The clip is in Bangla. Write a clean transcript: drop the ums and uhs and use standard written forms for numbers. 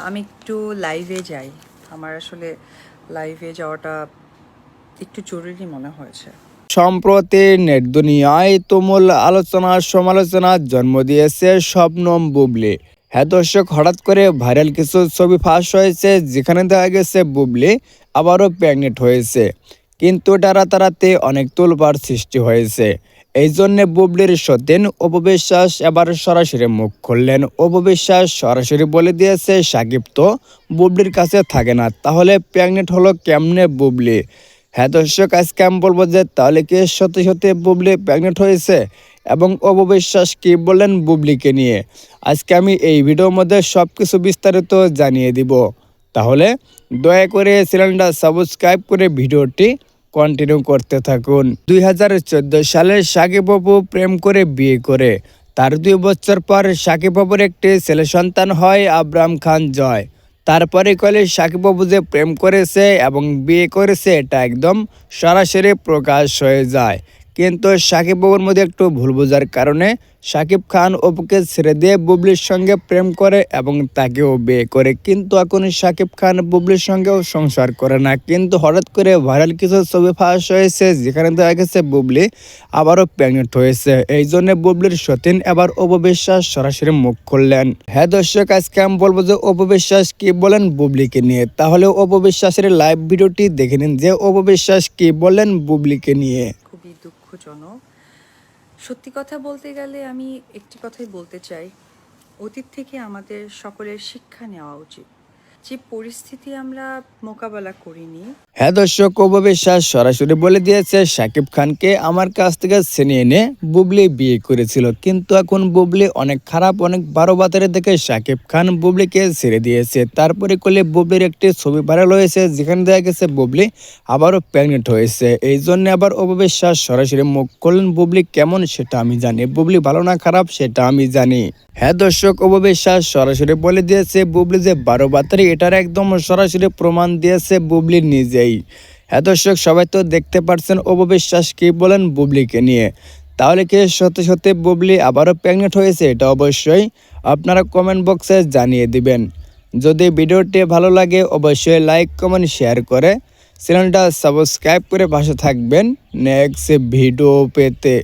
আমি একটু লাইভে যাই। আমার আসলে লাইভে যাওয়াটা একটু জরুরি মনে হয়েছে। সম্প্রতি নেট দুনিয়ায় তুমুল আলোচনা সমালোচনার জন্ম দিয়েছে শবনম বুবলি। হ্যাঁ দর্শক, হঠাৎ করে ভাইরাল কিছু ছবি ফাঁস হয়েছে, যেখানে দেখা গেছে বুবলি আবারও প্রেগনেন্ট হয়েছে। কিন্তু এটা রাতারাতি অনেক তোলপাড় সৃষ্টি হয়েছে। এই জন্যে বুবলির সতীন অপু বিশ্বাস এবার সরাসরি মুখ খুললেন। অপু বিশ্বাস সরাসরি বলে দিয়েছে, সাকিব তো বুবলির কাছে থাকে না, তাহলে প্রেগনেন্ট হলো কেমনে বুবলি। হ্যাঁ দর্শক, আজকে আমি বলবো যে তাহলে কি সত্যি সত্যি বুবলি প্রেগনেন্ট হয়েছে এবং অপু বিশ্বাস কি বললেন বুবলিকে নিয়ে। আজকে আমি এই ভিডিওর মধ্যে সব কিছু বিস্তারিত জানিয়ে দিব। তাহলে দয়া করে চ্যানেলটা সাবস্ক্রাইব করে ভিডিওটি কন্টিনিউ করতে থাকুন। 2014 সালে সাকিব অপু প্রেম করে বিয়ে করে তার 2 বছর পর সাকিব অপুর একটি ছেলে সন্তান হয়, আব্রাহাম খান জয়। তারপরে কলে সাকিব অপু যে প্রেম করেছে এবং বিয়ে করেছে এটা একদম সরাসরি প্রকাশ হয়ে যায়। কিন্তু সাকিব অপুর মধ্যে একটু ভুল বোঝার কারণে সাকিব খান অপুকে ছেড়ে দিয়ে বুবলির সঙ্গে প্রেম করে এবং তাকেও বিয়ে করে। কিন্তু এখন সাকিব খান বুবলির সঙ্গেও সংসার করে না। কিন্তু হঠাৎ করে ভাইরাল কিছু ছবি ফাঁস হয়েছে, যেখানে দেখা গেছে বুবলি আবারও প্রেগনেন্ট হয়েছে। এই জন্য বুবলির সতীন এবার অপু বিশ্বাস সরাসরি মুখ খুললেন। হ্যাঁ দর্শক, আজকে আমি বলবো যে অপু বিশ্বাস কি বলেন বুবলিকে নিয়ে। তাহলে অপু বিশ্বাসের লাইভ ভিডিওটি দেখে নিন যে অপু বিশ্বাস কি বলেন বুবলিকে নিয়ে। খুবই দুঃখজনক। সত্যি কথা বলতে গেলে আমি একটি কথাই বলতে চাই, অতীত থেকে আমাদের সকলের শিক্ষা নেওয়া উচিত। যে পরিস্থিতি আমরা মোকাবেলা করিনি। হ্যাঁ দর্শক, অপু বিশ্বাস সরাসরি বলে দিয়েছে সাকিব খানকে আমার কাছ থেকে ছিনিয়ে এনে বুবলি বিয়ে করেছিল। কিন্তু এখন বুবলি অনেক খারাপ, অনেক বারো বাতারে দেখে সাকিব খান বুবলিকে ছেড়ে দিয়েছে। তারপরে করলে বুবলির একটি ছবি ভাইরাল হয়েছে, যেখানে দেখা গেছে বুবলি আবারও প্রেগনেন্ট হয়েছে। এই জন্য আবার অপু বিশ্বাস সরাসরি মুখ করলেন বুবলি কেমন সেটা আমি জানি, বুবলি ভালো না খারাপ সেটা আমি জানি। হ্যাঁ দর্শক, অপু বিশ্বাস সরাসরি বলে দিয়েছে বুবলি যে বারো বাতারি, এটার একদম সরাসরি প্রমাণ দিয়েছে বুবলি নিজেই। হ্যাঁ দর্শক, সবাই তো দেখতে পাচ্ছেন অপু বিশ্বাস কি বলেন বুবলিকে নিয়ে। তাহলে কি সত্যি সত্যি বুবলি আবারও প্রেগনেন্ট হয়েছে, এটা অবশ্যই আপনারা কমেন্ট বক্সে জানিয়ে দিবেন। যদি ভিডিওটি ভালো লাগে অবশ্যই লাইক কমেন্ট শেয়ার করে চ্যানেলটা সাবস্ক্রাইব করে পাশে থাকবেন নেক্সট ভিডিও পেতে।